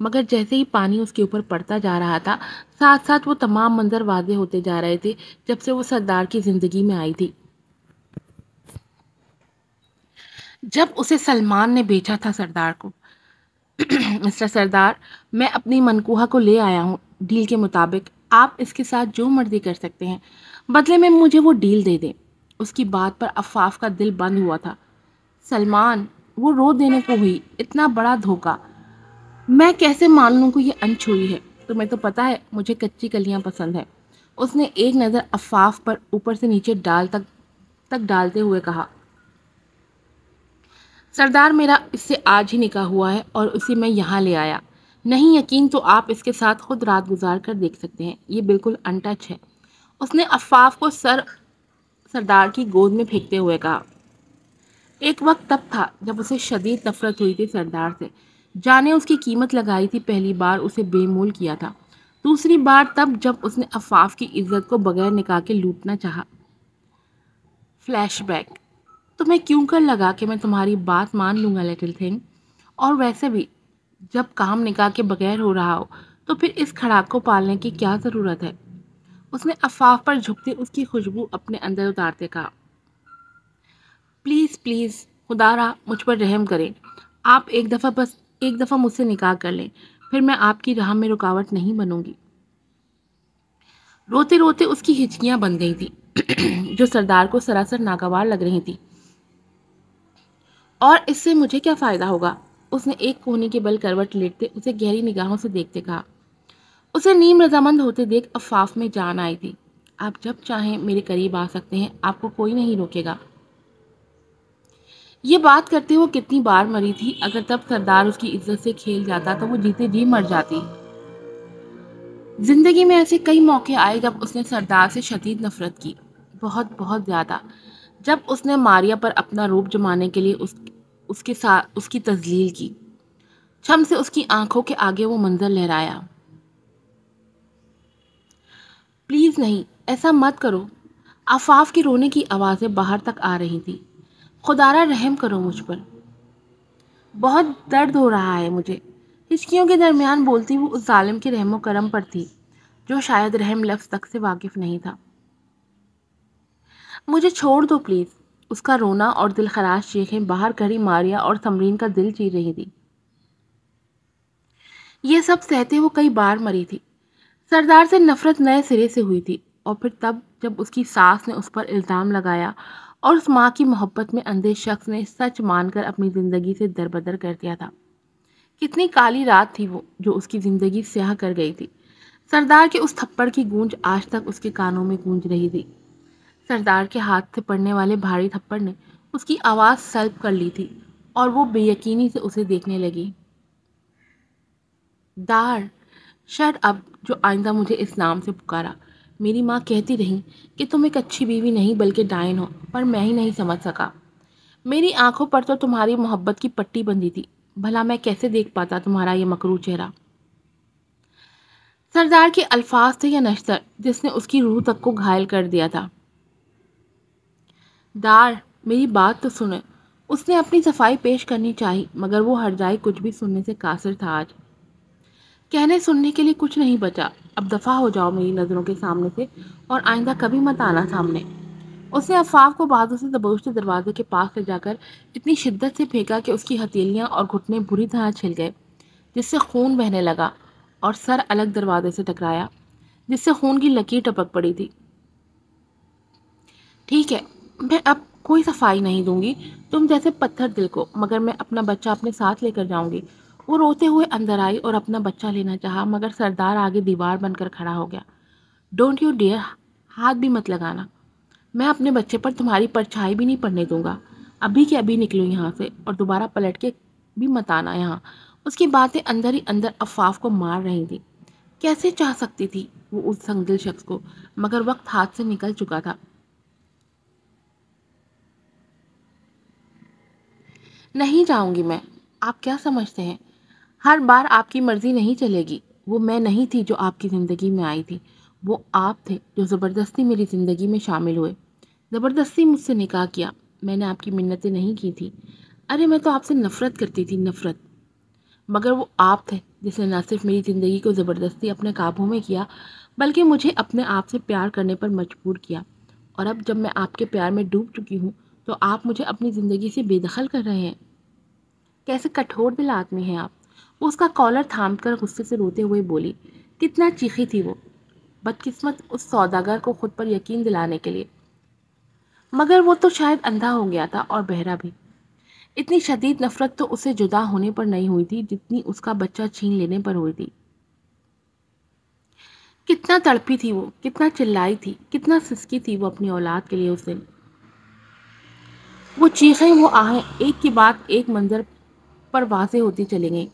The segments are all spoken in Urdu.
مگر جیسے ہی پانی اس کے اوپر پڑتا جا رہا تھا، ساتھ ساتھ وہ تمام منظر واضح ہوتے جا رہے تھے جب سے وہ سردار کی زندگی میں آئی تھی۔ جب اسے سلمان نے بیچا تھا سردار کو، مسٹر سردار، میں اپنی منکوہا کو لے آیا ہوں۔ ڈیل کے مطابق آپ اس کے ساتھ جو مرضی کر سکتے ہیں، بدلے میں مجھے وہ ڈیل دے دیں۔ اس کی بات پر عفاف کا دل بند ہوا تھا۔ سلمان، وہ رو دینے کو ہوئی، اتنا بڑا دھوکہ! میں کیسے مان لوں کہ یہ انچھوئی ہے؟ تمہیں تو پتا ہے مجھے کچی کلیاں پسند ہے۔ اس نے ایک نظر عفاف پر اوپر سے نیچے تک ڈالتے ہوئے کہا۔ سردار، میرا اس سے آج ہی نکاح ہوا ہے اور اسے میں یہاں لے آیا۔ نہیں یقین تو آپ اس کے ساتھ خود رات گزار کر دیکھ سکتے ہیں، یہ بالکل ان ٹچ ہے۔ اس نے عفاف کو سردار کی گود میں پھینکتے ہوئے کہا۔ ایک وقت تب تھا جب اسے شدید نفرت ہوئی تھی سردار سے۔ جانے اس کی قیمت لگائی تھی، پہلی بار اسے بے مول کیا تھا، دوسری بار تب جب اس نے عفاف کی عزت کو بغیر نکاح کے لوٹنا چاہا۔ فلیش بیک: تمہیں کیوں کر لگا کہ میں تمہاری بات مان لوں گا لٹل تھنگ؟ اور ویسے بھی جب کام نکاح کے بغیر ہو رہا ہو تو پھر اس کھڑاک کو پالنے کی کیا ضرورت ہے؟ اس نے عفاف پر جھکتے اس کی خوشبو اپنے اندر اتارتے کہا۔ پلیز پلیز، خدا را مجھ پر رحم کریں۔ آپ ایک دفعہ مجھ سے نکاح کر لیں، پھر میں آپ کی راہ میں رکاوٹ نہیں بنوں گی۔ روتے روتے اس کی ہچکیاں بن گئی تھی جو سردار کو سراسر ناگوار لگ رہی تھی۔ اور اس سے مجھے کیا فائدہ ہوگا؟ اس نے ایک کونے کے بل کروٹ لیٹتے اسے گہری نگاہوں سے دیکھتے کہا۔ اسے نیم رضامند ہوتے دیکھ عفاف میں جان آئی تھی۔ آپ جب چاہیں میرے قریب آ سکتے ہیں، آپ کو کوئی نہیں روکے گا۔ یہ بات کرتے وہ کتنی بار مری تھی، اگر تب سردار اس کی عزت سے کھیل جاتا تو وہ جیتے جی مر جاتی۔ زندگی میں ایسے کئی موقع آئے جب اس نے سردار سے شدید نفرت کی، بہت بہت زیادہ۔ جب اس نے ماریا پر اپنا روپ جمانے کے لیے اس کے ساتھ اس کی تذلیل کی، چھم سے اس کی آنکھوں کے آگے وہ منظر لہرایا۔ پلیز نہیں، ایسا مت کرو۔ عفاف کی رونے کی آوازیں باہر تک آ رہی تھی۔ خدا را رحم کرو مجھ پر، بہت درد ہو رہا ہے مجھے۔ ہچکیوں کے درمیان بولتی وہ اس ظالم کے رحم و کرم پر تھی جو شاید رحم لفظ تک سے واقف نہیں تھا۔ مجھے چھوڑ دو پلیز۔ اس کا رونا اور دل خراش چیخیں باہر کھڑی ماریا اور سمرین کا دل چیر رہی تھی۔ یہ سب سہتے وہ کئی بار مری تھی۔ سردار سے نفرت نئے سرے سے ہوئی تھی، اور پھر تب جب اس کی ساس نے اس پر الزام لگایا اور اس ماں کی محبت میں اندھے شخص نے سچ مان کر اپنی زندگی سے دربدر کر دیا تھا۔ کتنی کالی رات تھی وہ جو اس کی زندگی سیاہ کر گئی تھی۔ سردار کے اس تھپڑ کی گونج آج تک اس کے کانوں میں گونج رہی تھی۔ سردار کے ہاتھ سے پڑنے والے بھاری تھپڑ نے اس کی آواز سلب کر لی تھی اور وہ بے یقینی سے اسے دیکھنے لگی۔ دار، شٹ اپ جو آئندہ مجھے اس نام سے پکارا۔ میری ماں کہتی رہی کہ تم ایک اچھی بیوی نہیں بلکہ ڈائن ہو، پر میں ہی نہیں سمجھ سکا۔ میری آنکھوں پر تو تمہاری محبت کی پٹی بندھی تھی، بھلا میں کیسے دیکھ پاتا تمہارا یہ مکروہ چہرہ؟ سردار کے الفاظ تھے یا نشتر جس نے اس کی روح تک کو گھائل کر دیا تھا۔ دار، میری بات تو سنیں۔ اس نے اپنی صفائی پیش کرنی چاہی، مگر وہ ہرجائی کچھ بھی سننے سے قاصر تھا۔ آج کہنے سننے کے لیے کچھ نہیں بچا۔ اب دفع ہو جاؤ میری نظروں کے سامنے سے، اور آئندہ کبھی مت آنا سامنے۔ اس نے عفاف کو بازو سے دبوچتے دروازے کے پاس لے جا کر اتنی شدت سے پھینکا کہ اس کی ہتھیلیاں اور گھٹنے بری طرح چھل گئے، جس سے خون بہنے لگا، اور سر الگ دروازے سے ٹکرایا جس سے خون کی لکیر ٹپک پڑی تھی۔ ٹھیک ہے، میں اب کوئی صفائی نہیں دوں گی تم جیسے پتھر دل کو، مگر میں اپنا بچہ اپنے ساتھ لے کر جاؤں گی۔ وہ روتے ہوئے اندر آئی اور اپنا بچہ لینا چاہا، مگر سردار آگے دیوار بن کر کھڑا ہو گیا۔ ڈونٹ یو ڈیئر، ہاتھ بھی مت لگانا۔ میں اپنے بچے پر تمہاری پرچھائی بھی نہیں پڑنے دوں گا۔ ابھی کے ابھی نکلو یہاں سے، اور دوبارہ پلٹ کے بھی مت آنا یہاں۔ اس کی باتیں اندر ہی اندر عفاف کو مار رہی تھی۔ کیسے چاہ سکتی تھی وہ اس سنگدل شخص کو، مگر وقت ہاتھ سے نکل چکا تھا۔ نہیں جاؤں گی میں۔ آپ کیا سمجھتے ہیں ہر بار آپ کی مرضی نہیں چلے گی؟ وہ میں نہیں تھی جو آپ کی زندگی میں آئی تھی، وہ آپ تھے جو زبردستی میری زندگی میں شامل ہوئے، زبردستی مجھ سے نکاح کیا۔ میں نے آپ کی منتیں نہیں کی تھی۔ ارے میں تو آپ سے نفرت کرتی تھی، نفرت۔ مگر وہ آپ تھے جس نے نہ صرف میری زندگی کو زبردستی اپنے قابو میں کیا بلکہ مجھے اپنے آپ سے پیار کرنے پر مجبور کیا، اور اب جب میں آپ کے پیار میں ڈوب چکی ہوں تو آپ مجھے اپنی زندگی سے بے دخل کر رہے ہیں۔ کیسے کٹھور دل آدمی ہیں آپ۔ وہ اس کا کالر تھام کر غصے سے روتے ہوئے بولی۔ کتنا چیخی تھی وہ، بدقسمت اس سوداگر کو خود پر یقین دلانے کے لیے، مگر وہ تو شاید اندھا ہو گیا تھا اور بہرا بھی۔ اتنی شدید نفرت تو اسے جدا ہونے پر نہیں ہوئی تھی جتنی اس کا بچہ چھین لینے پر ہوئی تھی۔ کتنا تڑپی تھی وہ، کتنا چلائی تھی، کتنا سسکی تھی وہ اپنی اولاد کے لیے اس دن۔ وہ چیخیں، وہ آہیں ایک کے بعد ایک منظر پر واضح ہوتی چلی گئیں۔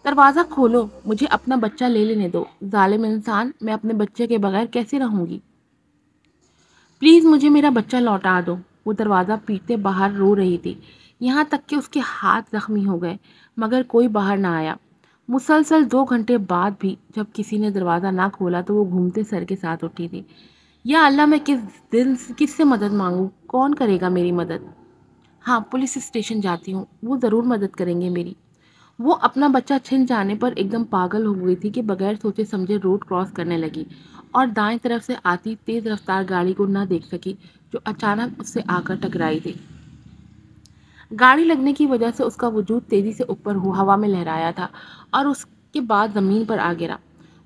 دروازہ کھولو، مجھے اپنا بچہ لے لینے دو، ظالم انسان، میں اپنے بچے کے بغیر کیسے رہوں گی؟ پلیز مجھے میرا بچہ لوٹا دو۔ وہ دروازہ پیٹتے باہر رو رہی تھی، یہاں تک کہ اس کے ہاتھ زخمی ہو گئے، مگر کوئی باہر نہ آیا۔ مسلسل 2 گھنٹے بعد بھی جب کسی نے دروازہ نہ کھولا تو وہ گھومتے سر کے ساتھ اٹھی تھی۔ یا اللہ، میں کس سے مدد مانگوں؟ کون کرے گا میری مدد؟ ہاں، پولیس اسٹیشن جاتی ہوں، وہ ضرور مدد کریں گے میری۔ وہ اپنا بچہ چھن جانے پر ایک دم پاگل ہو گئی تھی کہ بغیر سوچے سمجھے روڈ کراس کرنے لگی اور دائیں طرف سے آتی تیز رفتار گاڑی کو نہ دیکھ سکی جو اچانک اس سے آ کر ٹکرائی تھی۔ گاڑی لگنے کی وجہ سے اس کا وجود تیزی سے اوپر ہوا میں لہرایا تھا اور اس کے بعد زمین پر آ گرا۔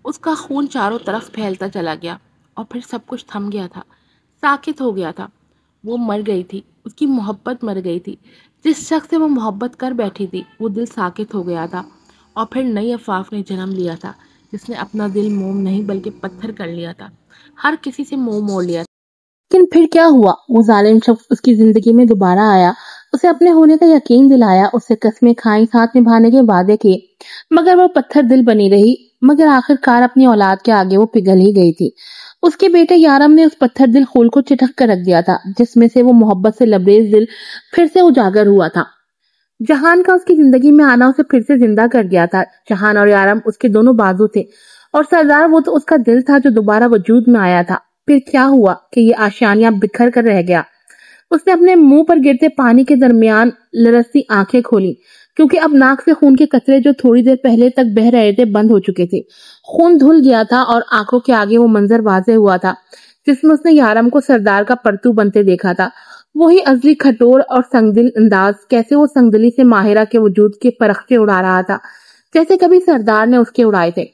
اس کا خون چاروں طرف پھیلتا چلا گیا اور پھر سب کچھ تھم گیا تھا، ساکت ہو گیا تھا۔ وہ مر گئی تھی، اس کی محبت مر گئی تھی۔ جس شخص سے وہ محبت کر بیٹھی تھی وہ دل ساکت ہو گیا تھا، اور پھر نئی عفاف نے جنم لیا تھا جس نے اپنا دل موم نہیں بلکہ پتھر کر لیا تھا، ہر کسی سے منہ موڑ لیا تھا۔ لیکن پھر کیا ہوا؟ وہ ظالم شخص اس کی زندگی میں دوبارہ آیا، اسے اپنے ہونے کا یقین دلایا، اسے قسمیں کھائیں، ساتھ نبھانے کے وعدے کیے، مگر وہ پتھر دل بنی رہی۔ مگر آخر کار اپنی اولاد کے آگے وہ پگھل ہی گئی تھی۔ اس کے بیٹے یارم نے اس پتھر دل خول کو چٹک کر رکھ دیا تھا جس میں سے وہ محبت سے لبریز دل پھر سے اجاگر ہوا تھا۔ جہان کا اس کی زندگی میں آنا اسے پھر سے زندہ کر گیا تھا۔ جہان اور یارم اس کے دونوں بازو تھے، اور سردار وہ تو اس کا دل تھا جو دوبارہ وجود میں آیا تھا۔ پھر کیا ہوا کہ یہ آشیانیاں بکھر کر رہ گیا۔ اس نے اپنے منہ پر گرتے پانی کے درمیان لرزتی آنکھیں کھولی، کیونکہ اب ناک سے خون کے قطرے جو تھوڑی دیر پہلے تک بہ رہے تھے بند ہو چکے تھے۔ خون دھل گیا تھا اور آنکھوں کے آگے وہ منظر واضح ہوا تھا جس میں اس نے یارم کو سردار کا پرتو بنتے دیکھا تھا۔ وہی ازلی کھٹور اور سنگدل انداز، کیسے وہ سنگدلی سے ماہرہ کے وجود کے پرخچے اڑا رہا تھا جیسے کبھی سردار نے اس کے اڑائے تھے۔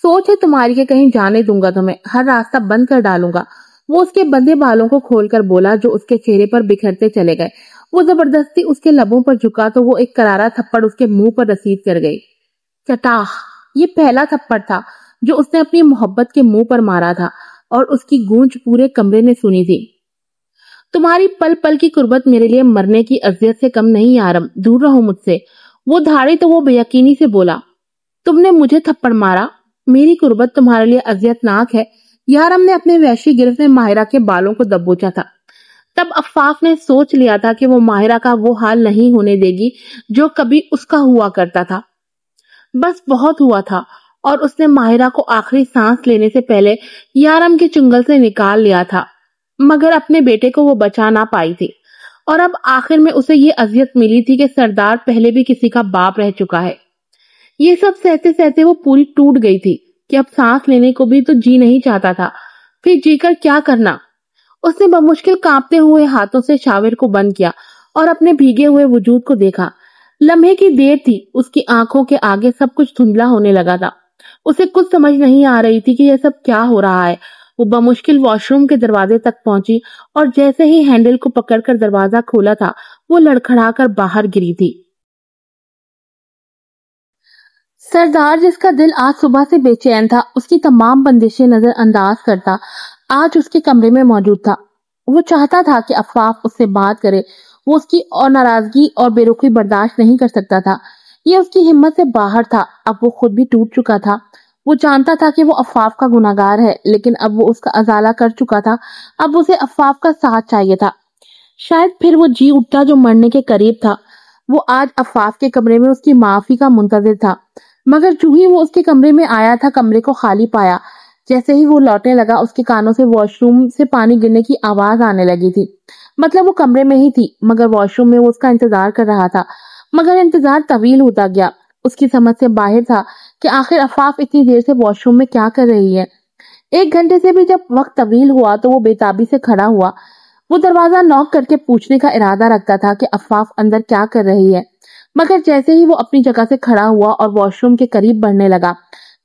سوچ ہے تمہاری کہ کہیں جانے دوں گا تمہیں، ہر راستہ بند کر ڈالوں گا، وہ اس کے بندے بالوں کو کھول کر بولا جو اس کے چہرے پر بکھرتے چلے گئے۔ وہ زبردستی اس کے لبوں پر جھکا تو وہ ایک کرارا تھپڑ اس کے منہ پر رسید کر گئی۔ چٹاخ! یہ پہلا تھپڑ تھا جو اس نے اپنی محبت کے منہ پر مارا تھا، اور اس کی گونج پورے کمرے نے سنی تھی۔ تمہاری پل پل کی قربت میرے لیے مرنے کی اذیت سے کم نہیں یارم، دور رہو مجھ سے۔ وہ دھاڑی تو وہ بے یقینی سے بولا۔ تم نے مجھے تھپڑ مارا؟ میری قربت تمہارے لیے اذیت ناک ہے؟ یارم نے اپنے وحشی گرفت میں ماہرہ کے بالوں کو دبوچا تھا۔ تب عفاف نے سوچ لیا تھا کہ وہ ماہرہ کا وہ حال نہیں ہونے دے گی جو کبھی اس کا ہوا کرتا تھا۔ بس بہت ہوا تھا، اور اس نے ماہرہ کو آخری سانس لینے سے پہلے یارم کے چنگل سے نکال لیا تھا، مگر اپنے بیٹے کو وہ بچا نہ پائی تھی، اور اب آخر میں اسے یہ اذیت ملی تھی کہ سردار پہلے بھی کسی کا باپ رہ چکا ہے۔ یہ سب سہتے سہتے وہ پوری ٹوٹ گئی تھی کہ اب سانس لینے کو بھی تو جی نہیں چاہتا تھا، پھر جی کر کیا کرنا؟ اس نے بمشکل کانپتے ہوئے ہاتھوں سے شاور کو بند کیا اور اپنے بھیگے ہوئے وجود کو دیکھا۔ لمحے کی دیر تھی، اس کی آنکھوں کے آگے سب کچھ دھندلا ہونے لگا تھا۔ اسے کچھ سمجھ نہیں آ رہی تھی کہ یہ سب کیا ہو رہا ہے۔ وہ بمشکل واش روم کے دروازے تک پہنچی، اور جیسے ہی ہینڈل کو پکڑ کر دروازہ کھولا تھا وہ لڑکھڑا کر باہر گری تھی۔ سردار، جس کا دل آج صبح سے بے چین تھا، اس کی تمام بندشیں نظر انداز کرتا، آج اس کے کمرے میں موجود تھا۔ وہ چاہتا تھا کہ عفاف اس سے بات کرے، وہ اس کی اور ناراضگی اور بے رخی برداشت نہیں کر سکتا تھا۔ یہ اس کی ہمت سے باہر تھا، اب وہ خود بھی ٹوٹ چکا تھا۔ وہ جانتا تھا کہ وہ عفاف کا گناہگار ہے، لیکن اب وہ اس کا ازالہ کر چکا تھا، اب اسے عفاف کا ساتھ چاہیے تھا۔ شاید پھر وہ جی اٹھتا جو مرنے کے قریب تھا۔ وہ آج عفاف کے کمرے میں اس کی معافی کا منتظر تھا، مگر جو ہی وہ اس کے کمرے میں آیا تھا کمرے کو خالی پایا۔ جیسے ہی وہ لوٹنے لگا اس کے کانوں سے واش روم سے پانی گرنے کی آواز آنے لگی تھی۔ مطلب وہ کمرے میں ہی تھی، مگر واش روم میں وہ اس کا انتظار کر رہا تھا۔ مگر انتظار طویل ہوتا گیا. اس کی سمجھ سے باہر تھا کہ آخر عفاف اتنی دیر سے واش روم میں کیا کر رہی ہے. 1 گھنٹے سے بھی جب وقت طویل ہوا تو وہ بے تابی سے کھڑا ہوا. وہ دروازہ نوک کر کے پوچھنے کا ارادہ رکھتا تھا کہ عفاف اندر کیا کر رہی ہے، مگر جیسے ہی وہ اپنی جگہ سے کھڑا ہوا اور واش روم کے قریب بڑھنے لگا،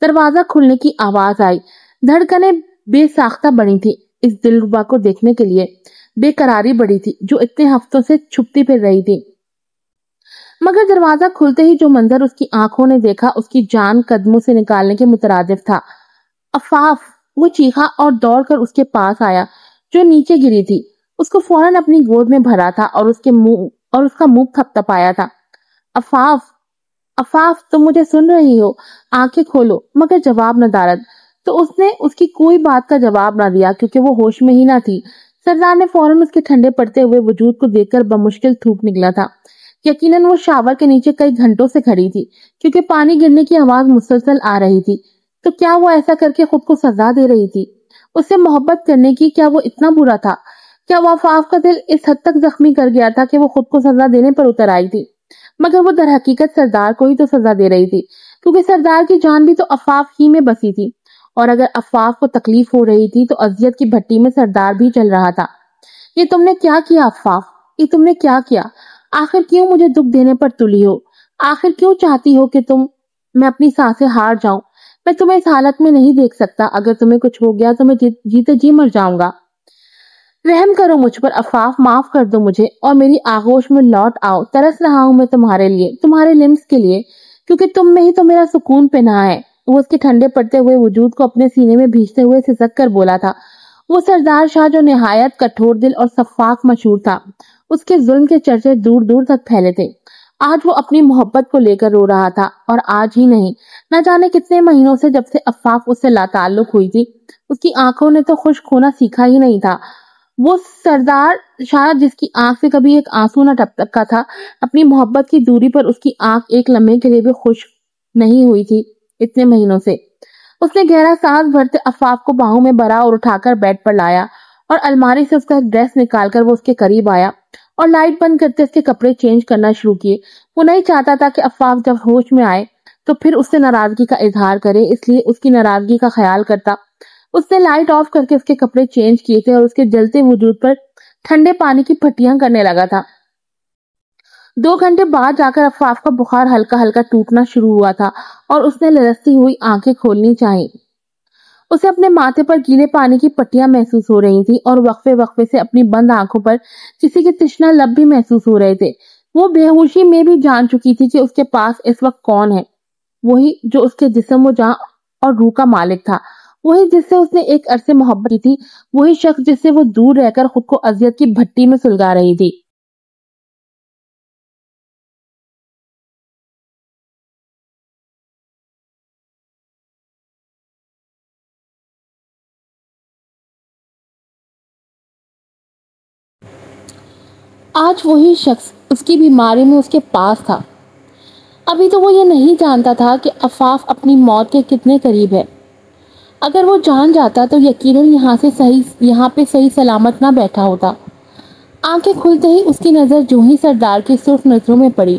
دروازہ کھلنے کی آواز آئی. دھڑکنیں بے ساختہ بڑی تھی اس دلربا کو دیکھنے کے لیے. بے قراری بڑی تھی جو اتنے ہفتوں سے چھپتی پھر رہی تھی. مگر دروازہ کھلتے ہی جو منظر اس کی آنکھوں نے دیکھا اس کی جان قدموں سے نکالنے کے مترادف تھا. عفاف! وہ چیخا اور دوڑ کر اس کے پاس آیا جو نیچے گری تھی. اس کو فوراً اپنی گود میں بھرا تھا اور اس کا منہ تھپ تھپایا تھا. عفاف! عفاف! تم مجھے سن رہی ہو؟ آنکھیں کھولو. مگر جواب نہ دارد. تو اس نے اس کی کوئی بات کا جواب نہ دیا کیونکہ وہ ہوش میں ہی نہ تھی. سردار نے فوراً اس کے ٹھنڈے پڑتے ہوئے وجود کو دیکھ کر بمشکل تھوک نکلا تھا. یقیناً وہ شاور کے نیچے کئی گھنٹوں سے کھڑی تھی کیونکہ پانی گرنے کی آواز مسلسل آ رہی تھی. تو کیا وہ ایسا کر کے خود کو سزا دے رہی تھی؟ اس سے محبت کرنے کی کیا وہ اتنا برا تھا؟ کیا وہ عفاف کا دل اس حد تک زخمی کر گیا تھا کہ وہ خود کو سزا دینے پر اتر آئی تھی؟ مگر وہ در حقیقت سردار کو ہی تو سزا دے رہی تھی کیونکہ سردار کی جان بھی تو عفاف ہی میں بسی تھی. اور اگر عفاف کو تکلیف ہو رہی تھی تو اذیت کی بھٹی میں سردار بھی چل رہا تھا. یہ تم نے کیا کیا عفاف؟ یہ تم نے کیا کیا؟ آخر کیوں مجھے دکھ دینے پر تلی ہو؟ آخر کیوں چاہتی ہو کہ میں اپنی سانسیں ہار جاؤں؟ میں تمہیں اس حالت میں نہیں دیکھ سکتا. اگر تمہیں کچھ ہو گیا تو میں جیتے جی مر جاؤں گا. رحم کرو مجھ پر عفاف، معاف کر دو مجھے اور میری آغوش میں لوٹ آؤ. ترس رہا ہوں میں تمہارے لیے، تمہارے لمس کے لیے، کیونکہ تم میں ہی تو میرا سکون پنہا ہے. وہ اس کے ٹھنڈے پڑتے ہوئے وجود کو اپنے سینے میں بھیجتے ہوئے سسک کر بولا تھا. وہ سردار شاہ جو نہایت کٹھور دل اور شفاق مشہور تھا، اس کے ظلم کے چرچے دور دور تک پھیلے تھے. آج وہ اپنی محبت کو لے کر رو رہا تھا، اور آج ہی نہیں، نہ جانے کتنے مہینوں سے جب سے عفاف اس سے لا تعلق ہوئی تھی. اس کی آنکھوں نے تو خشک ہونا سیکھا ہی نہیں تھا. وہ سردار شاہ جس کی آنکھ سے کبھی ایک آنسو نہ ٹپکا تھا، اپنی محبت کی دوری پر اس کی آنکھ ایک لمحے کے لیے بھی خشک نہیں ہوئی تھی اتنے مہینوں سے. اس نے گہرا سانس بھرتے عفاف کو باہوں میں بھرا اور اٹھا کر بیڈ پر لایا اور الماری سے اس کا ایک ڈریس نکال کر وہ اس کے قریب آیا اور لائٹ بند کرتے اس کے کپڑے چینج کرنا شروع کیے. وہ نہیں چاہتا تھا کہ عفاف جب ہوش میں آئے تو پھر اس سے ناراضگی کا اظہار کرے، اس لیے اس کی ناراضگی کا خیال کرتا. اس نے لائٹ آف کر کے اس کے کپڑے چینج کیے تھے اور اس کے جلتے وجود پر ٹھنڈے پانی کی پھٹیاں کرنے لگا تھا. 2 گھنٹے بعد جا کر عفاف کا بخار ہلکا ہلکا ٹوٹنا شروع ہوا تھا اور اس نے لرزتی ہوئی آنکھیں کھولنی چاہی. اسے اپنے ماتھے پر گیلے پانی کی پٹیاں محسوس ہو رہی تھی اور وقفے وقفے سے اپنی بند آنکھوں پر کسی کے تشنا لب بھی محسوس ہو رہے تھے. وہ بے ہوشی میں بھی جان چکی تھی کہ اس کے پاس اس وقت کون ہے. وہی جو اس کے جسم و جان اور روح کا مالک تھا، وہی جس سے اس نے ایک عرصے محبت کی تھی، وہی شخص جس سے وہ دور رہ کر خود کو اذیت کی بھٹی میں سلگا رہی تھی. آج وہی شخص اس کی بیماری میں اس کے پاس تھا. ابھی تو وہ یہ نہیں جانتا تھا کہ عفاف اپنی موت کے کتنے قریب ہے. اگر وہ جان جاتا تو یقیناً یہاں پہ صحیح سلامت نہ بیٹھا ہوتا. آنکھیں کھلتے ہی اس کی نظر جو ہی سردار کی سرخ نظروں میں پڑی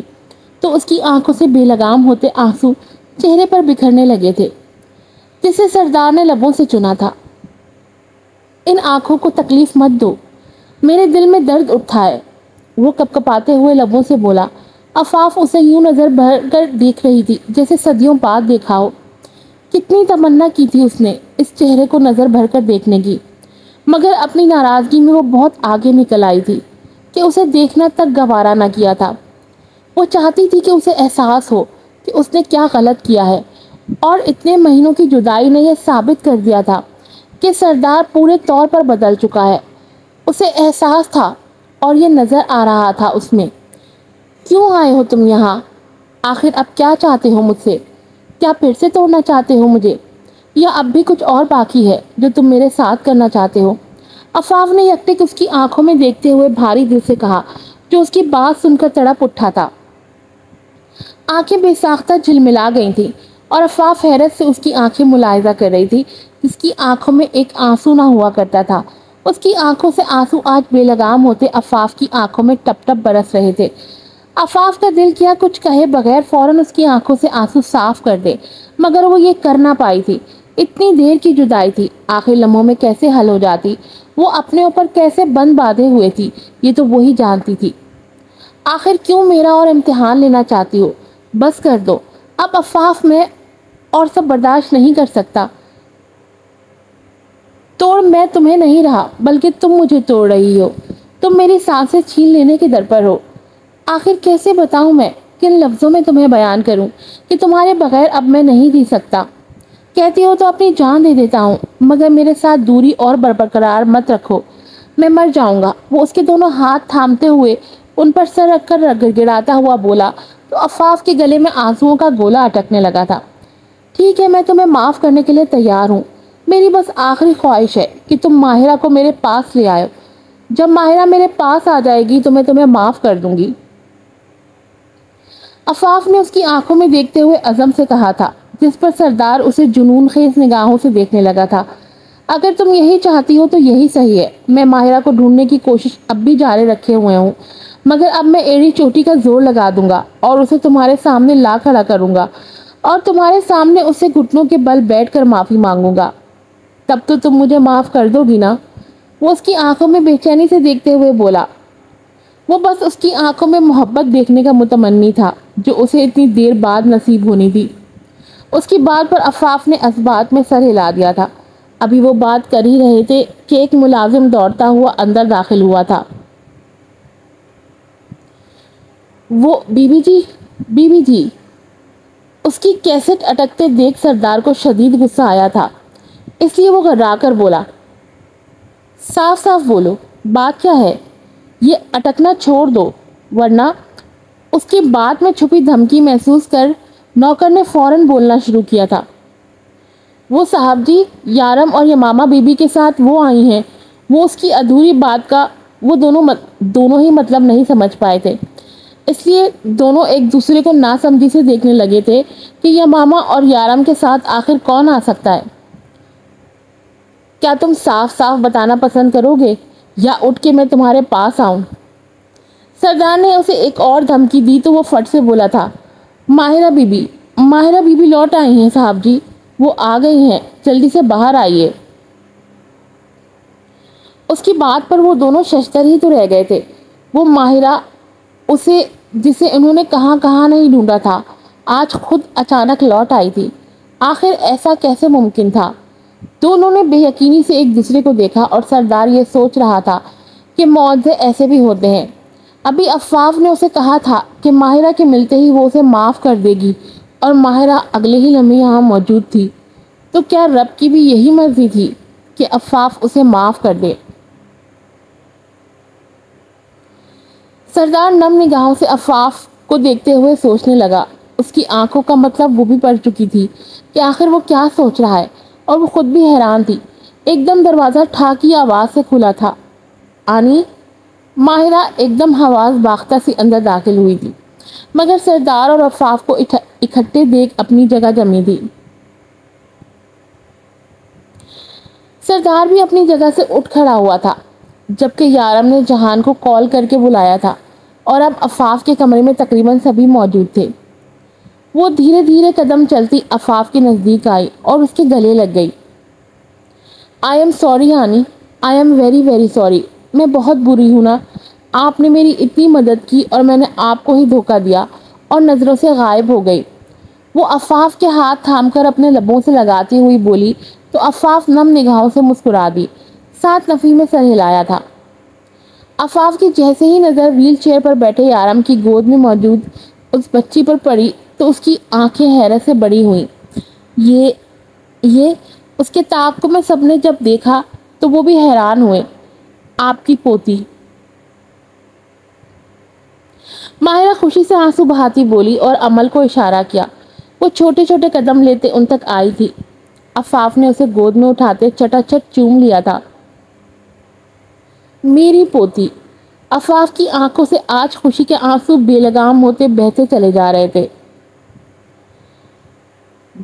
تو اس کی آنکھوں سے بے لگام ہوتے آنسو چہرے پر بکھرنے لگے تھے جسے سردار نے لبوں سے چنا تھا. ان آنکھوں کو تکلیف مت دو، میرے دل میں درد اٹھا ہے، وہ کپکپاتے ہوئے لبوں سے بولا. عفاف اسے یوں نظر بھر کر دیکھ رہی تھی جیسے صدیوں بعد دیکھا ہو. کتنی تمنا کی تھی اس نے اس چہرے کو نظر بھر کر دیکھنے کی، مگر اپنی ناراضگی میں وہ بہت آگے نکل آئی تھی کہ اسے دیکھنا تک گوارا نہ کیا تھا. وہ چاہتی تھی کہ اسے احساس ہو کہ اس نے کیا غلط کیا ہے، اور اتنے مہینوں کی جدائی نے یہ ثابت کر دیا تھا کہ سردار پورے طور پر بدل چکا ہے. اسے احساس تھا اور یہ نظر آ رہا تھا اس میں. کیوں آئے ہو تم یہاں؟ آخر اب کیا چاہتے ہو مجھ سے؟ کیا پھر سے توڑنا چاہتے ہو مجھے، یا اب بھی کچھ اور باقی ہے جو تم میرے ساتھ کرنا چاہتے ہو؟ عفاف نے یکٹک اس کی آنکھوں میں دیکھتے ہوئے بھاری دل سے کہا جو اس کی بات سن کر تڑپ اٹھا تھا. آنکھیں بے ساختہ جھلملا گئی تھی اور عفاف حیرت سے اس کی آنکھیں ملاحظہ کر رہی تھی جس کی آنکھوں میں ایک آنسو نہ ہوا کرتا تھا. اس کی آنکھوں سے آنسو آج بے لگام ہوتے عفاف کی آنکھوں میں ٹپ ٹپ برس رہے تھے. عفاف کا دل کیا کچھ کہے بغیر فوراً اس کی آنکھوں سے آنسو صاف کر دے، مگر وہ یہ کر نہ پائی تھی۔ اتنی دیر کی جدائی تھی، آخر لمحوں میں کیسے حل ہو جاتی، وہ اپنے اوپر کیسے بند باندھے ہوئے تھی، یہ تو وہی جانتی تھی۔ آخر کیوں میرا اور امتحان لینا چاہتی ہو؟ بس کر دو اب عفاف، میں اور سب برداشت نہیں کر سکتا۔ توڑ میں تمہیں نہیں رہا، بلکہ تم مجھے توڑ رہی ہو، تم میری سانسیں چھین لینے کے در پر ہو۔ آخر کیسے بتاؤں میں، کن لفظوں میں تمہیں بیان کروں کہ تمہارے بغیر اب میں نہیں جی سکتا۔ کہتی ہو تو اپنی جان دے دیتا ہوں، مگر میرے ساتھ دوری اور برقرار مت رکھو، میں مر جاؤں گا۔ وہ اس کے دونوں ہاتھ تھامتے ہوئے ان پر سر رکھ کر گڑگڑاتا ہوا بولا تو عفاف کے گلے میں آنسوؤں کا گولا اٹکنے لگا تھا۔ ٹھیک ہے، میں تمہیں معاف کرنے کے لیے تیار ہوں، میری بس آخری خواہش ہے کہ تم ماہرہ کو میرے پاس لے آئے۔ جب ماہرہ میرے پاس آ جائے گی تو میں تمہیں معاف کر دوں گی۔ عفاف نے اس کی آنکھوں میں دیکھتے ہوئے عزم سے کہا تھا، جس پر سردار اسے جنون خیز نگاہوں سے دیکھنے لگا تھا۔ اگر تم یہی چاہتی ہو تو یہی صحیح ہے، میں ماہرہ کو ڈھونڈنے کی کوشش اب بھی جاری رکھے ہوئے ہوں، مگر اب میں ایڑی چوٹی کا زور لگا دوں گا اور اسے تمہارے سامنے لا کھڑا کروں گا اور تمہارے سامنے اسے گھٹنوں کے بل بیٹھ کر معافی مانگوں گا۔ تب تو تم مجھے معاف کر دو گی نا؟ وہ اس کی آنکھوں میں بے چینی سے دیکھتے ہوئے بولا۔ وہ بس اس کی آنکھوں میں محبت دیکھنے کا متمنی تھا جو اسے اتنی دیر بعد نصیب ہونی تھی۔ اس کی بات پر عفاف نے اسبات میں سر ہلا دیا تھا۔ ابھی وہ بات کر ہی رہے تھے کہ ایک ملازم دوڑتا ہوا اندر داخل ہوا تھا۔ وہ بی بی جی، اس کی کیسٹ اٹکتے دیکھ سردار کو شدید غصہ آیا تھا، اس لیے وہ گھبرا کر بولا، صاف صاف بولو، بات کیا ہے؟ یہ اٹکنا چھوڑ دو ورنہ۔ اس کی بات میں چھپی دھمکی محسوس کر نوکر نے فوراً بولنا شروع کیا تھا، وہ صاحب جی، یارم اور یمامہ بی بی کے ساتھ وہ آئی ہیں۔ وہ اس کی ادھوری بات کا وہ دونوں ہی مطلب نہیں سمجھ پائے تھے، اس لیے دونوں ایک دوسرے کو ناسمجھی سے دیکھنے لگے تھے کہ یمامہ اور یارم کے ساتھ آخر کون آ سکتا ہے۔ کیا تم صاف صاف بتانا پسند کرو گے یا اٹھ کے میں تمہارے پاس آؤں؟ سردار نے اسے ایک اور دھمکی دی تو وہ فٹ سے بولا تھا، ماہرہ بی بی لوٹ آئی ہیں صاحب جی، وہ آ گئی ہیں، جلدی سے باہر آئیے۔ اس کی بات پر وہ دونوں ششدر ہی تو رہ گئے تھے۔ وہ ماہرہ اسے جسے انہوں نے کہاں کہاں نہیں ڈھونڈا تھا، آج خود اچانک لوٹ آئی تھی۔ آخر ایسا کیسے ممکن تھا؟ دونوں نے بے یقینی سے ایک دوسرے کو دیکھا اور سردار یہ سوچ رہا تھا کہ معجزے ایسے بھی ہوتے ہیں۔ ابھی عفاف نے اسے کہا تھا کہ ماہرہ کے ملتے ہی وہ اسے معاف کر دے گی اور ماہرہ اگلے ہی لمحے یہاں موجود تھی، تو کیا رب کی بھی یہی مرضی تھی کہ عفاف اسے معاف کر دے؟ سردار نم نگاہوں سے عفاف کو دیکھتے ہوئے سوچنے لگا۔ اس کی آنکھوں کا مطلب وہ بھی پڑھ چکی تھی کہ آخر وہ کیا سوچ رہا ہے، اور وہ خود بھی حیران تھی۔ ایک دم دروازہ ٹھاکی آواز سے کھلا تھا، آنی؟ ماہرہ ایک دم حواس باختہ سی اندر داخل ہوئی تھی، مگر سردار اور عفاف کو اکٹھے دیکھ اپنی جگہ جمی تھی۔ سردار بھی اپنی جگہ سے اٹھ کھڑا ہوا تھا، جبکہ یارم نے جہان کو کال کر کے بلایا تھا اور اب عفاف کے کمرے میں تقریباً سبھی موجود تھے۔ وہ دھیرے دھیرے قدم چلتی عفاف کے نزدیک آئی اور اس کے گلے لگ گئی۔ آئی ایم سوری آنی، I am very very sorry, میں بہت بری ہوں نا، آپ نے میری اتنی مدد کی اور میں نے آپ کو ہی دھوکہ دیا اور نظروں سے غائب ہو گئی۔ وہ عفاف کے ہاتھ تھام کر اپنے لبوں سے لگاتی ہوئی بولی تو عفاف نم نگاہوں سے مسکرا دی، ساتھ نفی میں سر ہلایا تھا۔ عفاف کی جیسے ہی نظر ویل چیئر پر بیٹھے یارم کی گود میں موجود اس بچی پر پڑی تو اس کی آنکھیں حیرت سے بڑی ہوئیں۔ یہ اس کے تعاقب میں سب نے جب دیکھا تو وہ بھی حیران ہوئے۔ آپ کی پوتی؟ ماہرہ خوشی سے آنسو بہاتی بولی اور عمل کو اشارہ کیا۔ وہ چھوٹے چھوٹے قدم لیتے ان تک آئی تھی۔ عفاف نے اسے گود میں اٹھاتے چٹا چٹ چوم لیا تھا۔ میری پوتی؟ عفاف کی آنکھوں سے آج خوشی کے آنسو بے لگام ہوتے بہتے چلے جا رہے تھے۔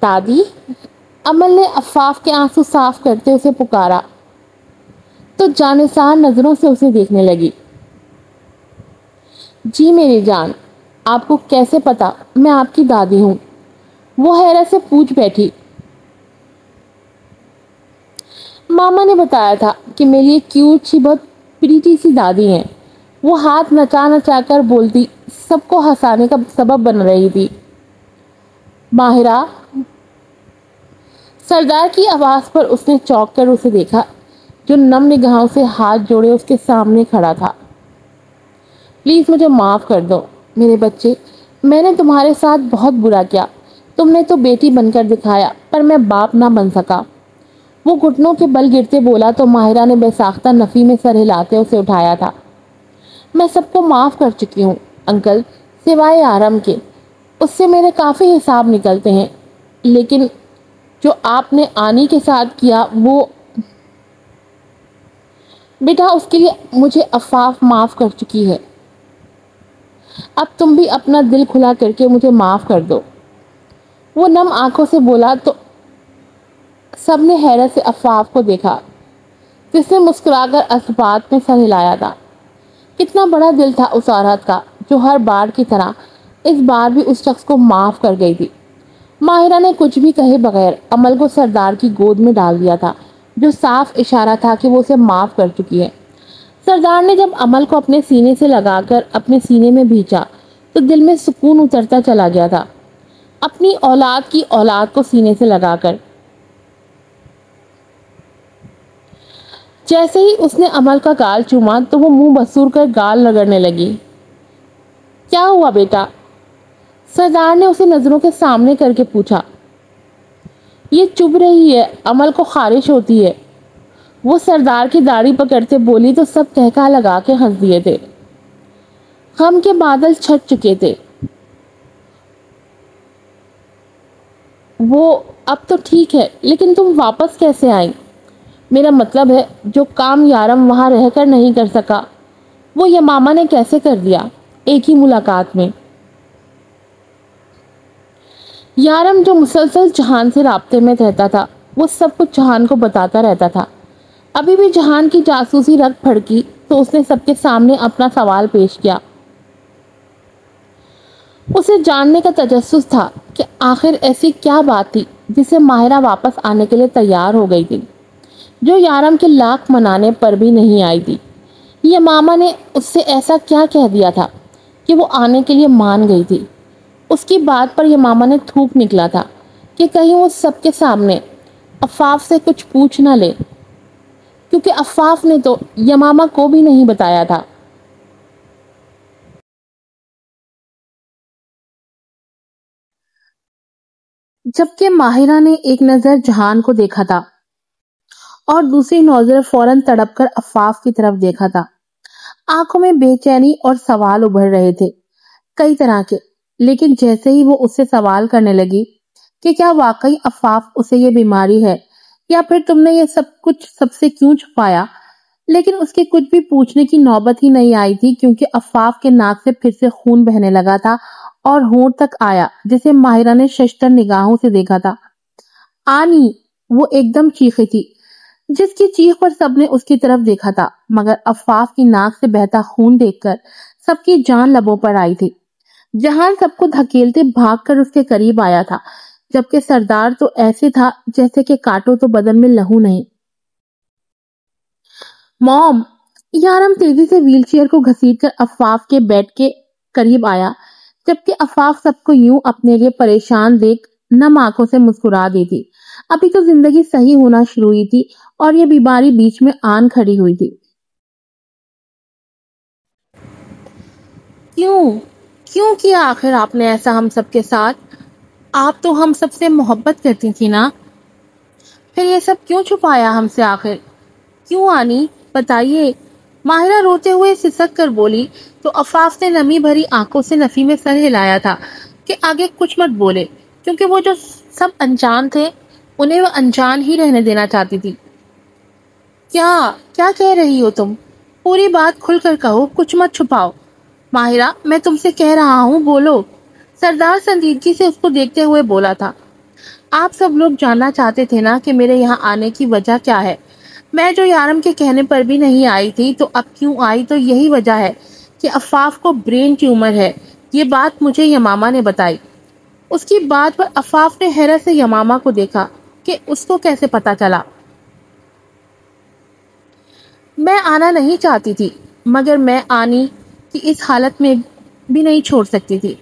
دادی؟ عمل نے عفاف کے آنسو صاف کرتے اسے پکارا تو جانسار نظروں سے اسے دیکھنے لگی۔ جی میری جان، آپ کو کیسے پتا میں آپ کی دادی ہوں؟ وہ حیرت سے پوچھ بیٹھی۔ ماما نے بتایا تھا کہ میری ایک کیوٹ سی بہت پریٹی سی دادی ہیں۔ وہ ہاتھ نچا نچا کر بولتی، سب کو ہنسانے کا سبب بن رہی تھی۔ ماہرہ، سردار کی آواز پر اس نے چونک کر اسے دیکھا جو نم نگاہوں سے ہاتھ جوڑے اس کے سامنے کھڑا تھا۔ پلیز مجھے معاف کر دو میرے بچے، میں نے تمہارے ساتھ بہت برا کیا۔ تم نے تو بیٹی بن کر دکھایا پر میں باپ نہ بن سکا۔ وہ گھٹنوں کے بل گرتے بولا تو ماہرہ نے بے ساختہ نفی میں سر ہلاتے اسے اٹھایا تھا۔ میں سب کو معاف کر چکی ہوں انکل، سوائے آرم کے، اس سے میرے کافی حساب نکلتے ہیں، لیکن جو آپ نے آنی کے ساتھ کیا وہ بیٹا اس کے لیے مجھے عفاف معاف کر چکی ہے۔ اب تم بھی اپنا دل کھلا کر کے مجھے معاف کر دو۔ وہ نم آنکھوں سے بولا تو سب نے حیرت سے عفاف کو دیکھا جس نے مسکرا کر اسبات میں سر ہلایا تھا۔ کتنا بڑا دل تھا اس عورت کا جو ہر بار کی طرح اس بار بھی اس شخص کو معاف کر گئی تھی۔ ماہرہ نے کچھ بھی کہے بغیر امل کو سردار کی گود میں ڈال دیا تھا، جو صاف اشارہ تھا کہ وہ اسے معاف کر چکی ہے۔ سردار نے جب امل کو اپنے سینے سے لگا کر اپنے سینے میں بھینچا تو دل میں سکون اترتا چلا گیا تھا، اپنی اولاد کی اولاد کو سینے سے لگا کر۔ جیسے ہی اس نے امل کا گال چوما تو وہ منہ بسور کر گال رگڑنے لگی۔ کیا ہوا بیٹا؟ سردار نے اسے نظروں کے سامنے کر کے پوچھا۔ یہ چبھ رہی ہے، امل کو خارش ہوتی ہے، وہ سردار کی داڑھی پکڑتے بولی تو سب کہکا لگا کے ہنس دیے تھے۔ غم کے بادل چھٹ چکے تھے۔ وہ اب تو ٹھیک ہے، لیکن تم واپس کیسے آئیں؟ میرا مطلب ہے جو کام یارم وہاں رہ کر نہیں کر سکا وہ یمامہ نے کیسے کر دیا ایک ہی ملاقات میں؟ یارم جو مسلسل جہان سے رابطے میں رہتا تھا وہ سب کچھ جہان کو بتاتا رہتا تھا۔ ابھی بھی جہان کی جاسوسی رگ پھڑکی تو اس نے سب کے سامنے اپنا سوال پیش کیا۔ اسے جاننے کا تجسس تھا کہ آخر ایسی کیا بات تھی جسے ماہرہ واپس آنے کے لیے تیار ہو گئی تھی، جو یارم کے لاکھ منانے پر بھی نہیں آئی تھی۔ یمامہ نے اس سے ایسا کیا کہہ دیا تھا کہ وہ آنے کے لیے مان گئی تھی؟ اس کی بات پر یمامہ نے تھوک نکلا تھا کہ کہیں وہ سب کے سامنے عفاف سے کچھ پوچھ نہ لے، کیونکہ عفاف نے تو یمامہ کو بھی نہیں بتایا تھا۔ جبکہ ماہرہ نے ایک نظر جہان کو دیکھا تھا اور دوسری نظر فوراً تڑپ کر عفاف کی طرف دیکھا تھا۔ آنکھوں میں بے چینی اور سوال ابھر رہے تھے کئی طرح کے، لیکن جیسے ہی وہ اس سے سوال کرنے لگی کہ کیا واقعی عفاف اسے یہ بیماری ہے یا پھر تم نے یہ سب سے کیوں چھپایا، لیکن اس کے کچھ بھی پوچھنے کی نوبت ہی نہیں آئی تھی، کیونکہ عفاف کے ناک سے پھر سے خون بہنے لگا تھا اور ہونٹ تک آیا جسے ماہرہ نے ششتر نگاہوں سے دیکھا تھا۔ آنی! وہ ایک دم چیخی تھی جس کی چیخ پر سب نے اس کی طرف دیکھا تھا، مگر عفاف کی ناک سے بہتا خون دیکھ کر سب کی جان لبوں پر آئی تھی۔ جہان سب کو دھکیلتے بھاگ کر اس کے قریب آیا تھا، جبکہ سردار تو ایسے تھا جیسے کہ کاٹو تو بدن میں لہو نہیں۔ موم! یارم تیزی سے ویل چیئر کو گھسیٹ کر عفاف کے بیڈ کے قریب آیا، جبکہ عفاف سب کو یوں اپنے لیے پریشان دیکھ نم آنکھوں سے مسکرا دی تھی۔ ابھی تو زندگی صحیح ہونا شروع ہوئی تھی اور یہ بیماری بیچ میں آن کھڑی ہوئی تھی۔ کیوں کیا آخر آپ نے ایسا ہم سب کے ساتھ؟ آپ تو ہم سب سے محبت کرتی تھی نا؟ پھر یہ سب کیوں چھپایا ہم سے آخر؟ کیوں آنی؟ بتائیے۔ ماہرہ روتے ہوئے سسک کر بولی تو عفاف نے نمی بھری آنکھوں سے نفی میں سر ہلایا تھا کہ آگے کچھ مت بولے، کیونکہ وہ جو سب انجان تھے انہیں وہ انجان ہی رہنے دینا چاہتی تھی۔ کیا کہہ رہی ہو تم؟ پوری بات کھل کر کہو، کچھ مت چھپاؤ۔ ماہرہ، میں تم سے کہہ رہا ہوں، بولو۔ سردار سنجیدگی سے اس کو دیکھتے ہوئے بولا تھا۔ آپ سب لوگ جاننا چاہتے تھے نا کہ میرے یہاں آنے کی وجہ کیا ہے؟ میں جو یارم کے کہنے پر بھی نہیں آئی تھی تو اب کیوں آئی، تو یہی وجہ ہے کہ عفاف کو برین ٹیومر ہے، یہ بات مجھے یمامہ نے بتائی۔ اس کی بات پر عفاف نے حیرت سے یمامہ کو دیکھا کہ اس کو کیسے پتا چلا۔ میں آنا نہیں چاہتی تھی، مگر میں آنی کی اس حالت میں بھی نہیں چھوڑ سکتی تھی۔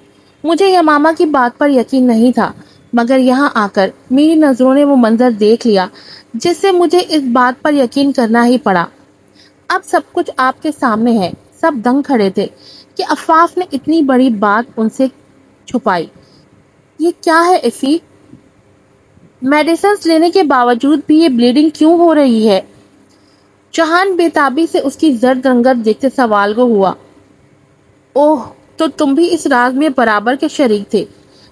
مجھے یمامہ کی بات پر یقین نہیں تھا، مگر یہاں آ کر میری نظروں نے وہ منظر دیکھ لیا جس سے مجھے اس بات پر یقین کرنا ہی پڑا۔ اب سب کچھ آپ کے سامنے ہے۔ سب دنگ کھڑے تھے کہ عفاف نے اتنی بڑی بات ان سے چھپائی۔ یہ کیا ہے ایفی؟ میڈیسنز لینے کے باوجود بھی یہ بلیڈنگ کیوں ہو رہی ہے؟ جہان بےتابی سے اس کی زرد رنگت دیکھتے سوال کو ہوا۔ اوہ، تو تم بھی اس راز میں برابر کے شریک تھے۔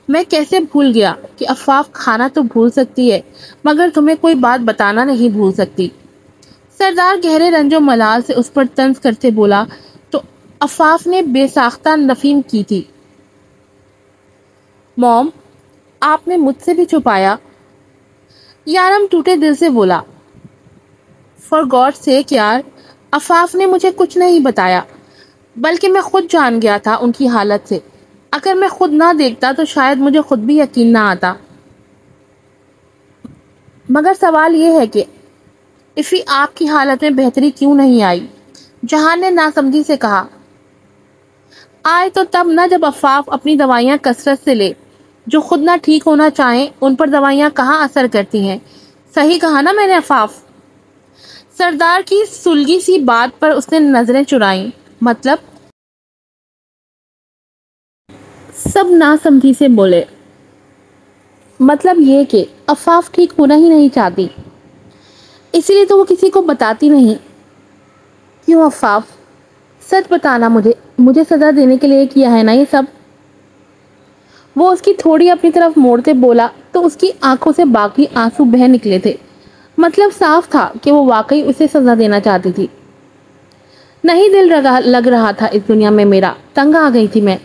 میں کیسے بھول گیا کہ عفاف کھانا تو بھول سکتی ہے مگر تمہیں کوئی بات بتانا نہیں بھول سکتی۔ سردار گہرے رنج و ملال سے اس پر طنز کرتے بولا، تو عفاف نے بے ساختہ نفی کی تھی۔ موم، آپ نے مجھ سے بھی چھپایا؟ یارم ٹوٹے دل سے بولا۔ فار گاڈ سیک یار، عفاف نے مجھے کچھ نہیں بتایا، بلکہ میں خود جان گیا تھا ان کی حالت سے۔ اگر میں خود نہ دیکھتا تو شاید مجھے خود بھی یقین نہ آتا۔ مگر سوال یہ ہے کہ ایفی آپ کی حالت میں بہتری کیوں نہیں آئی؟ جہان نے ناسمجھی سے کہا۔ آئے تو تب نہ جب عفاف اپنی دوائیاں کثرت سے لے۔ جو خود نہ ٹھیک ہونا چاہیں ان پر دوائیاں کہاں اثر کرتی ہیں؟ صحیح کہا نا میں نے عفاف؟ سردار کی سلگی سی بات پر اس نے نظریں چرائیں۔ مطلب؟ سب ناسمجھی سے بولے۔ مطلب یہ کہ عفاف ٹھیک ہونا ہی نہیں چاہتی، اسی لیے تو وہ کسی کو بتاتی نہیں۔ کیوں عفاف؟ سچ بتانا، مجھے سزا دینے کے لیے کیا ہے نا یہ سب؟ وہ اس کی تھوڑی اپنی طرف موڑتے بولا تو اس کی آنکھوں سے باقی آنسو بہہ نکلے تھے۔ مطلب صاف تھا کہ وہ واقعی اسے سزا دینا چاہتی تھی۔ نہیں دل لگ رہا تھا اس دنیا میں میرا، تنگ آ گئی تھی میں،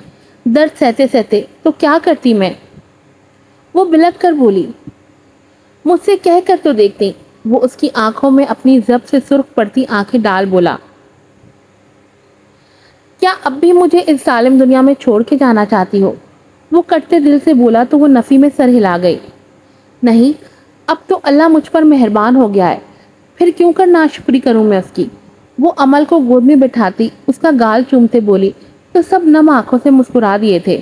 درد سہتے سہتے، تو کیا کرتی میں؟ وہ بلک کر بولی۔ مجھ سے کہہ کر تو دیکھتی۔ وہ اس کی آنکھوں میں اپنی ضبط سے سرخ پڑتی آنکھیں ڈال بولا۔ کیا اب بھی مجھے اس ظالم دنیا میں چھوڑ کے جانا چاہتی ہو؟ وہ کٹتے دل سے بولا تو وہ نفی میں سر ہلا گئی۔ نہیں، اب تو اللہ مجھ پر مہربان ہو گیا ہے، پھر کیوں کر ناشکری کروں میں اس کی؟ وہ عمل کو گود میں بٹھاتی اس کا گال چومتے بولی تو سب نم آنکھوں سے مسکرا دیے تھے۔